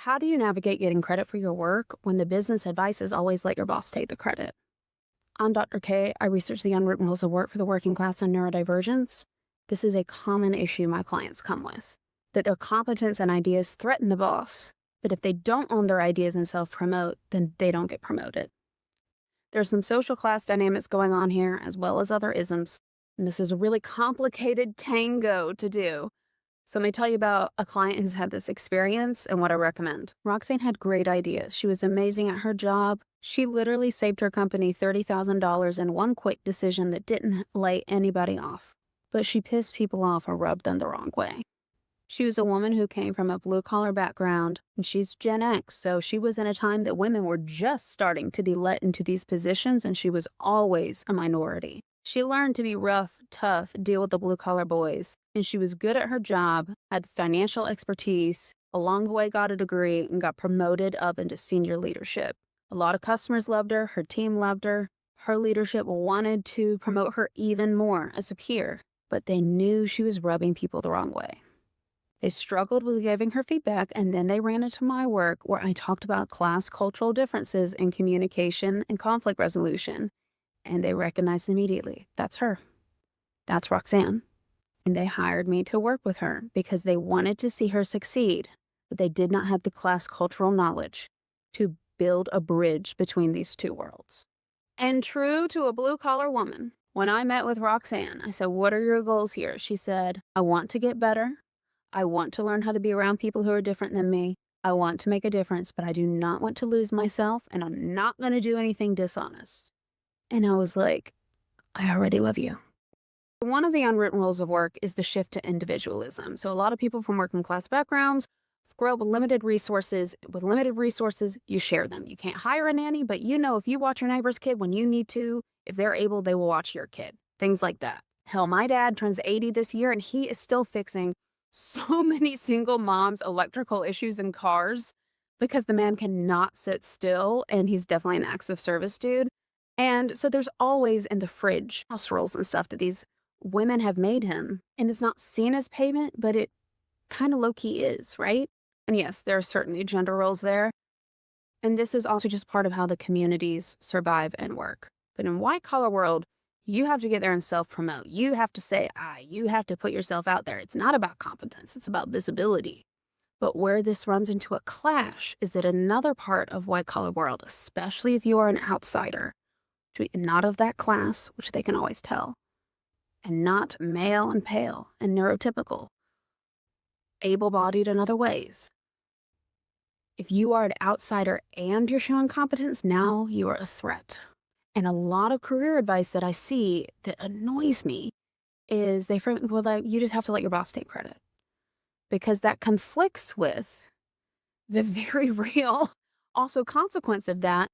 How do you navigate getting credit for your work when the business advice is always let your boss take the credit? I'm Dr. K. I research the unwritten rules of work for the working class and neurodivergence. This is a common issue my clients come with, that their competence and ideas threaten the boss, but if they don't own their ideas and self-promote, then they don't get promoted. There's some social class dynamics going on here, as well as other isms, and this is a really complicated tango to do. So let me tell you about a client who's had this experience and what I recommend. Roxanne had great ideas. She was amazing at her job. She literally saved her company $30,000 in one quick decision that didn't lay anybody off. But she pissed people off or rubbed them the wrong way. She was a woman who came from a blue-collar background, and she's Gen X, so she was in a time that women were just starting to be let into these positions, and she was always a minority. She learned to be rough, tough, deal with the blue-collar boys, and she was good at her job, had financial expertise, along the way got a degree, and got promoted up into senior leadership. A lot of customers loved her team loved her. Her leadership wanted to promote her even more as a peer, but they knew she was rubbing people the wrong way. They struggled with giving her feedback, and then they ran into my work where I talked about class cultural differences in communication and conflict resolution, and they recognized immediately, that's her. That's Roxanne. And they hired me to work with her because they wanted to see her succeed, but they did not have the class cultural knowledge to build a bridge between these two worlds. And true to a blue-collar woman, when I met with Roxanne, I said, what are your goals here? She said, I want to get better. I want to learn how to be around people who are different than me. I want to make a difference, but I do not want to lose myself, and I'm not going to do anything dishonest. And I was like, I already love you. One of the unwritten rules of work is the shift to individualism. So a lot of people from working class backgrounds grow up with limited resources. With limited resources, you share them. You can't hire a nanny, but you know if you watch your neighbor's kid when you need to, if they're able, they will watch your kid. Things like that. Hell, my dad turns 80 this year, and he is still fixing so many single moms' electrical issues in cars because the man cannot sit still, and he's definitely an acts of service dude. And so there's always in the fridge house rules and stuff that these women have made him. And it's not seen as payment, but it kind of low-key is, right? And yes, there are certainly gender roles there. And this is also just part of how the communities survive and work. But in white-collar world, you have to get there and self-promote. You have to say, you have to put yourself out there. It's not about competence. It's about visibility. But where this runs into a clash is that another part of white-collar world, especially if you are an outsider, not of that class, which they can always tell, and not male and pale and neurotypical, able-bodied in other ways. If you are an outsider and you're showing competence, now you are a threat. And a lot of career advice that I see that annoys me is they frame it, well, like, you just have to let your boss take credit. Because that conflicts with the very real also consequence of that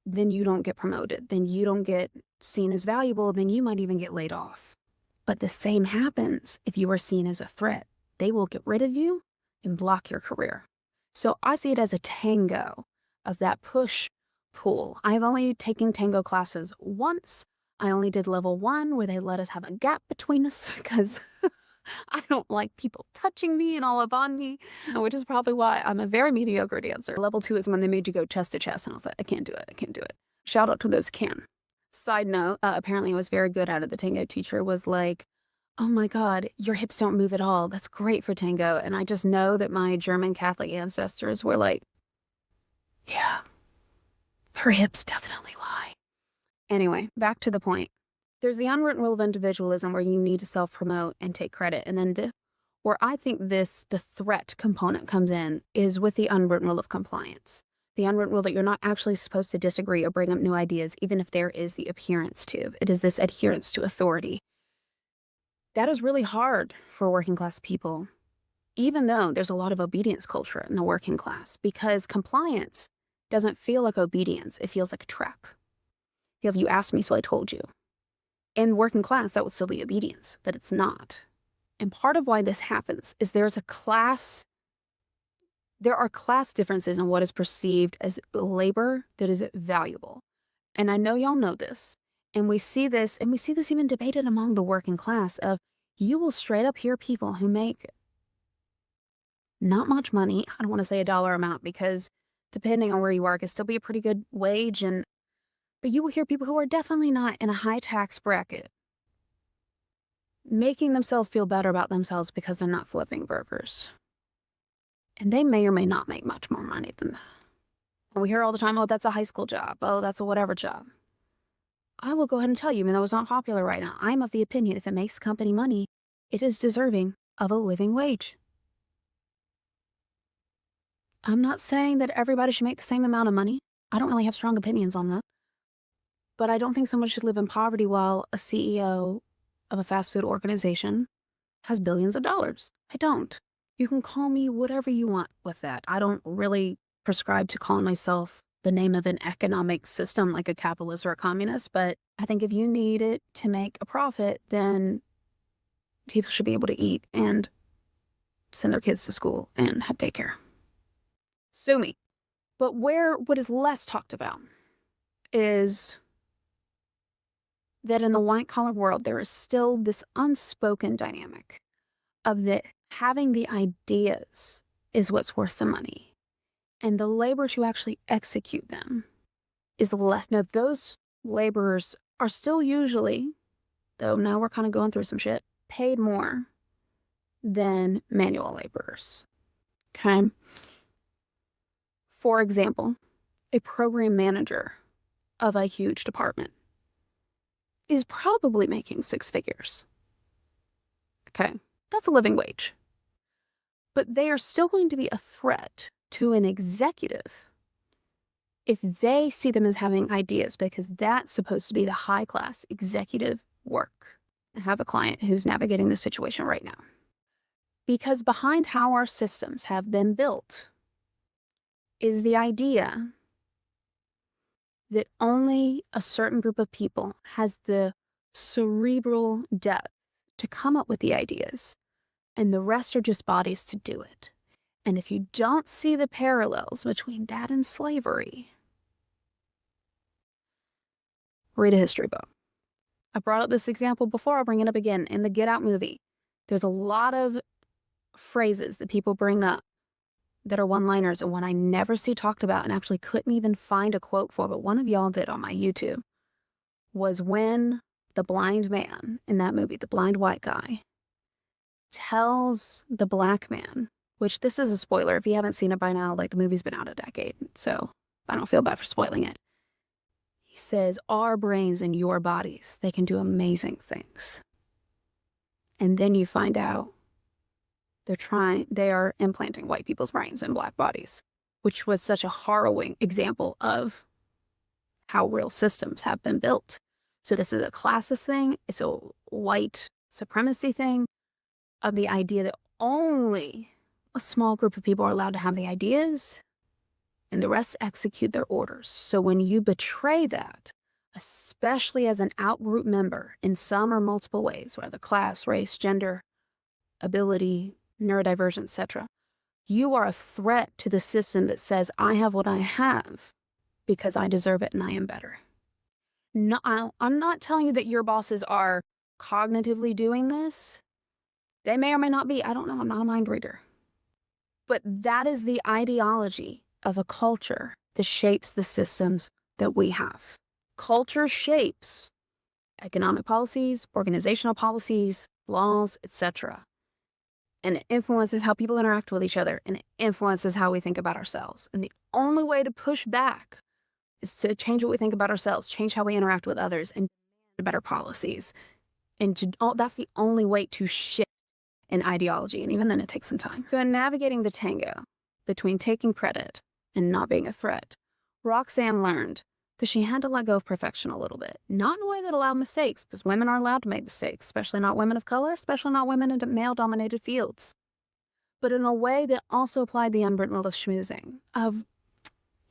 then you don't get promoted, then you don't get seen as valuable, then you might even get laid off. But the same happens if you are seen as a threat. They will get rid of you and block your career. So I see it as a tango of that push-pull. I've only taken tango classes once. I only did level 1 where they let us have a gap between us because I don't like people touching me and all up on me, which is probably why I'm a very mediocre dancer. Level 2 is when they made you go chest to chest, and I was like, I can't do it. I can't do it. Shout out to those who can. Side note, apparently I was very good at it. The tango teacher was like, oh my God, your hips don't move at all. That's great for tango. And I just know that my German Catholic ancestors were like, yeah, her hips definitely lie. Anyway, back to the point. There's the unwritten rule of individualism where you need to self-promote and take credit. And then where I think the threat component comes in is with the unwritten rule of compliance. The unwritten rule that you're not actually supposed to disagree or bring up new ideas, even if there is the appearance to. It is this adherence to authority. That is really hard for working class people, even though there's a lot of obedience culture in the working class, because compliance doesn't feel like obedience. It feels like a trap. It feels you asked me, so I told you. In working class, that would still be obedience, but it's not. And part of why this happens is there are class differences in what is perceived as labor that is valuable. And I know y'all know this. And we see this even debated among the working class of you will straight up hear people who make not much money. I don't want to say a dollar amount because depending on where you are, it can still be a pretty good wage. But you will hear people who are definitely not in a high tax bracket making themselves feel better about themselves because they're not flipping burgers. And they may or may not make much more money than that. And we hear all the time, oh, that's a high school job. Oh, that's a whatever job. I will go ahead and tell you, even though it's not popular right now, I'm of the opinion if it makes company money, it is deserving of a living wage. I'm not saying that everybody should make the same amount of money. I don't really have strong opinions on that. But I don't think someone should live in poverty while a CEO of a fast food organization has billions of dollars. I don't. You can call me whatever you want with that. I don't really prescribe to calling myself the name of an economic system like a capitalist or a communist, but I think if you need it to make a profit, then people should be able to eat and send their kids to school and have daycare. Sue me. But what is less talked about is that in the white-collar world, there is still this unspoken dynamic of that having the ideas is what's worth the money. And the labor to actually execute them is less. Now, those laborers are still usually, though now we're kind of going through some shit, paid more than manual laborers. Okay? For example, a program manager of a huge department is probably making 6 figures. Okay? That's a living wage. But they are still going to be a threat to an executive if they see them as having ideas, because that's supposed to be the high-class executive work. I have a client who's navigating this situation right now. Because behind how our systems have been built is the idea that only a certain group of people has the cerebral depth to come up with the ideas, and the rest are just bodies to do it. And if you don't see the parallels between that and slavery, read a history book. I brought up this example before, I'll bring it up again. In the Get Out movie, there's a lot of phrases that people bring up that are one-liners and one I never see talked about and actually couldn't even find a quote for, but one of y'all did on my YouTube, was when the blind man in that movie, the blind white guy, tells the black man, which this is a spoiler. If you haven't seen it by now, like the movie's been out a decade, so I don't feel bad for spoiling it. He says, our brains and your bodies, they can do amazing things. And then you find out they are implanting white people's brains in black bodies, which was such a harrowing example of how real systems have been built. So this is a classist thing. It's a white supremacy thing of the idea that only a small group of people are allowed to have the ideas and the rest execute their orders. So when you betray that, especially as an out-group member in some or multiple ways, whether class, race, gender, ability, neurodivergent, etc., you are a threat to the system that says, I have what I have because I deserve it and I am better. No, I'm not telling you that your bosses are cognitively doing this. They may or may not be. I don't know. I'm not a mind reader. But that is the ideology of a culture that shapes the systems that we have. Culture shapes economic policies, organizational policies, laws, etc. And it influences how people interact with each other, and it influences how we think about ourselves. And the only way to push back is to change what we think about ourselves, change how we interact with others, and better policies. And that's the only way to shift an ideology, and even then it takes some time. So in navigating the tango between taking credit and not being a threat, Roxanne learned that she had to let go of perfection a little bit. Not in a way that allowed mistakes, because women are allowed to make mistakes, especially not women of color, especially not women in male-dominated fields. But in a way that also applied the unwritten rule of schmoozing, of,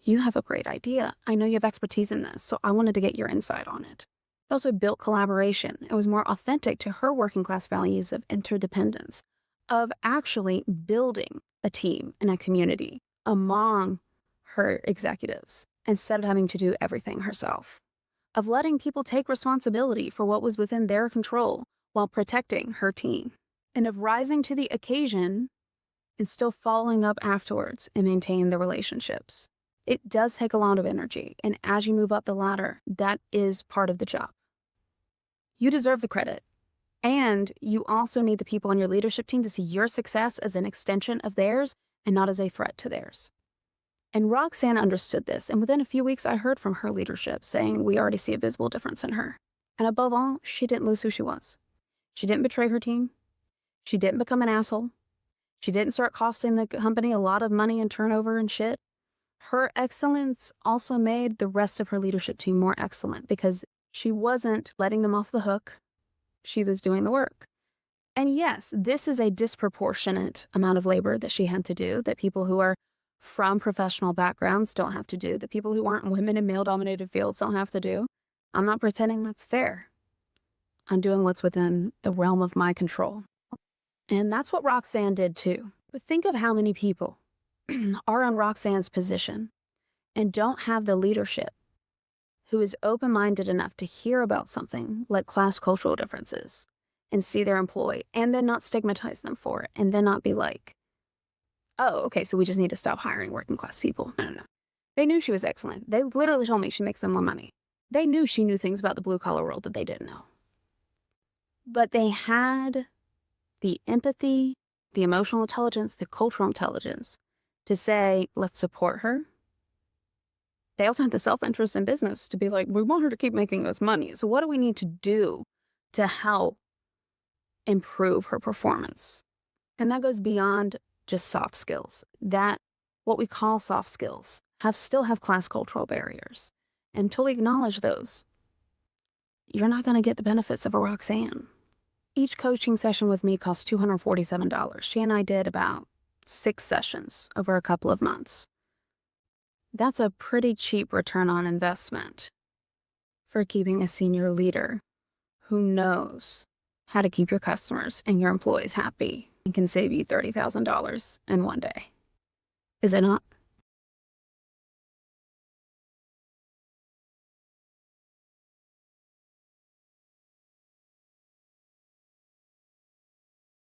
you have a great idea. I know you have expertise in this, so I wanted to get your insight on it. It also built collaboration. It was more authentic to her working class values of interdependence, of actually building a team and a community among her executives, instead of having to do everything herself, of letting people take responsibility for what was within their control while protecting her team, and of rising to the occasion and still following up afterwards and maintaining the relationships. It does take a lot of energy, and as you move up the ladder, that is part of the job. You deserve the credit, and you also need the people on your leadership team to see your success as an extension of theirs and not as a threat to theirs. And Roxanne understood this, and within a few weeks, I heard from her leadership saying we already see a visible difference in her. And above all, she didn't lose who she was. She didn't betray her team. She didn't become an asshole. She didn't start costing the company a lot of money and turnover and shit. Her excellence also made the rest of her leadership team more excellent because she wasn't letting them off the hook. She was doing the work. And yes, this is a disproportionate amount of labor that she had to do, that people who are from professional backgrounds don't have to do, that people who aren't women in male-dominated fields don't have to do. I'm not pretending that's fair. I'm doing what's within the realm of my control. And that's what Roxanne did too. But think of how many people are in Roxanne's position and don't have the leadership who is open-minded enough to hear about something like class cultural differences and see their employee and then not stigmatize them for it and then not be like, oh, okay, so we just need to stop hiring working class people. No. They knew she was excellent. They literally told me she makes them more money. They knew she knew things about the blue collar world that they didn't know. But they had the empathy, the emotional intelligence, the cultural intelligence to say, let's support her. They also had the self-interest in business to be like, we want her to keep making us money. So what do we need to do to help improve her performance? And that goes beyond just soft skills. That, what we call soft skills, still have class cultural barriers. Until we acknowledge those, you're not going to get the benefits of a Roxanne. Each coaching session with me costs $247. She and I did about 6 sessions over a couple of months. That's a pretty cheap return on investment for keeping a senior leader who knows how to keep your customers and your employees happy and can save you $30,000 in one day. Is it not?